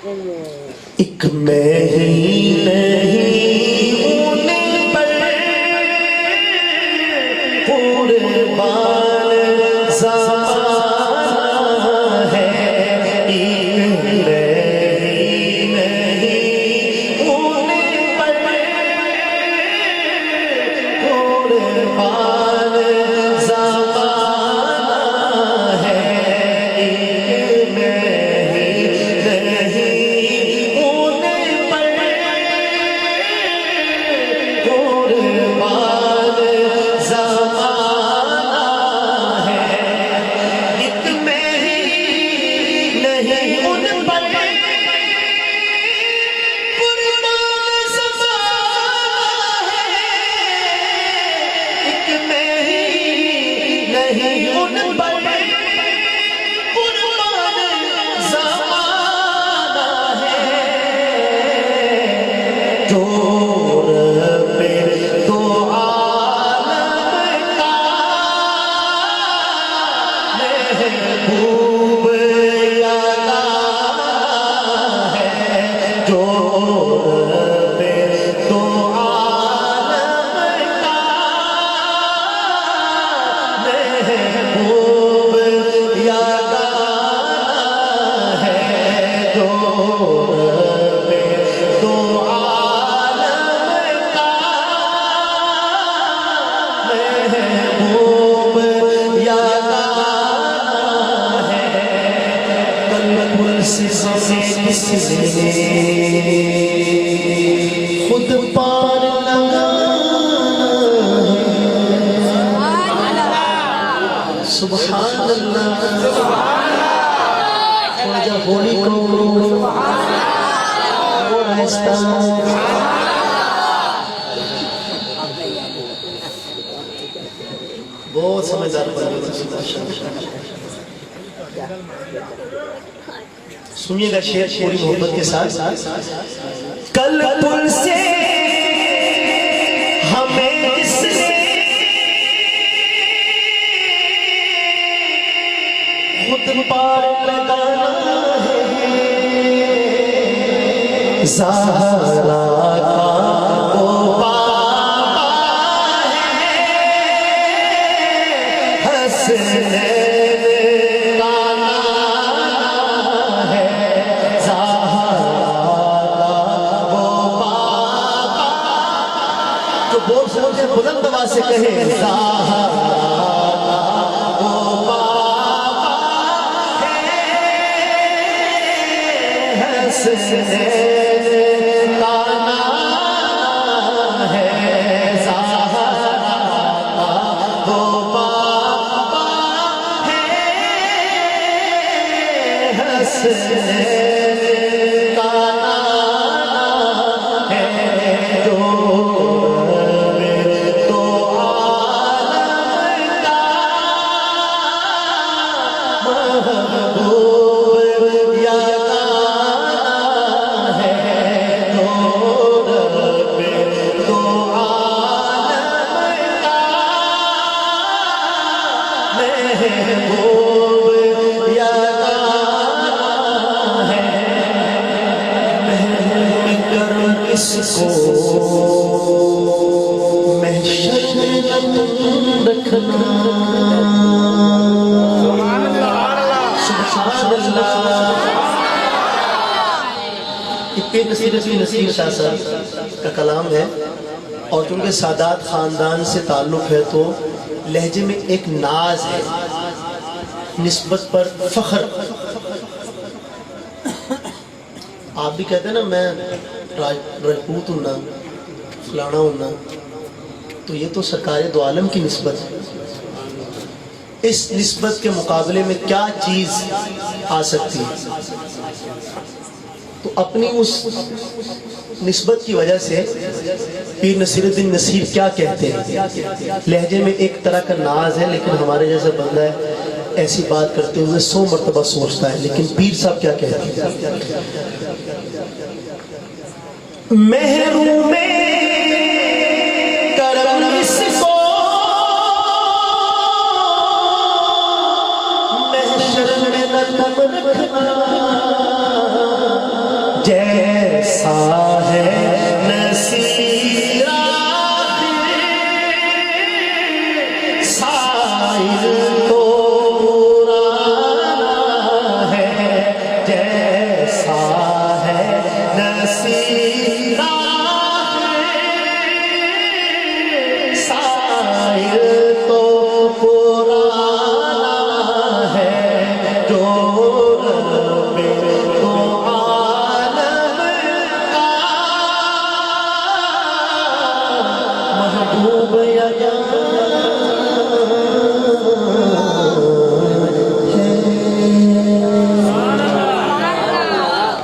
ایک میں ہی نہیں ان پر قربان زمانہ ہے، ایک میں ہی نہیں ان پر قربان زمانہ ہے، ایک میں ہی نہیں ان پر قربان زمانہ ہے، ایک میں ہی نہیں ان پر قربان زمانہ ہے، ایک میں ہی نہیں ان پر قربان زمانہ ہے، تو رب تو عالم کا محبوب یادا ہے، جو رب تو عالم کا محبوب یادا ہے، جو رب تو عالم کا محبوب یادا ہے، کل سے کسی نے خود پار لگانا ہے، سبحان اللہ، خواجہ ہولی کو اور آہستہ بہت سمجھدار سنیے گا شعر پوری محبت کے ساتھ۔ کل پل سے ہمیں اس نے خود پار لگانا ہے، زہرا کا وہ پاپا ہے، حسنین کا نانا ہے، زہرا کا وہ پاپا، جو بول سکتے ہیں بلند آواز سے کہیں، زہرا کا وہ پاپا ہے، حسنین کا نانا ہے، زہرا کا وہ پاپا ہے، حسنین کا نانا ہے، جو رب تو عالم کا محبوب یادا ہے، جو رب تو عالم کا محبوب یادا ہے، محو کر اس کو محشر میں تم رکھنا، سبحان اللہ۔ یہ پیر نصیر شاہ صاحب کا کلام ہے، اور چونکہ سادات خاندان سے تعلق ہے تو لہجے میں ایک ناز ہے، نسبت پر فخر۔ آپ بھی کہتے ہیں نا میں راجپوت ہوں نا، فلانا ہوں نا، تو یہ تو سرکار دو عالم کی نسبت ہے۔ اس نسبت کے مقابلے میں کیا چیز آ سکتی ہے؟ تو اپنی اس نسبت کی وجہ سے پیر نصیر الدین نصیر کیا کہتے ہیں؟ لہجے میں ایک طرح کا ناز ہے، لیکن ہمارے جیسا بندہ ہے ایسی بات کرتے ہوئے 100 مرتبہ سوچتا ہے، لیکن پیر صاحب کیا کہتے ہیں؟ محروم کرم اس کو محشر میں نہ کم رکھنا، جیسا ہے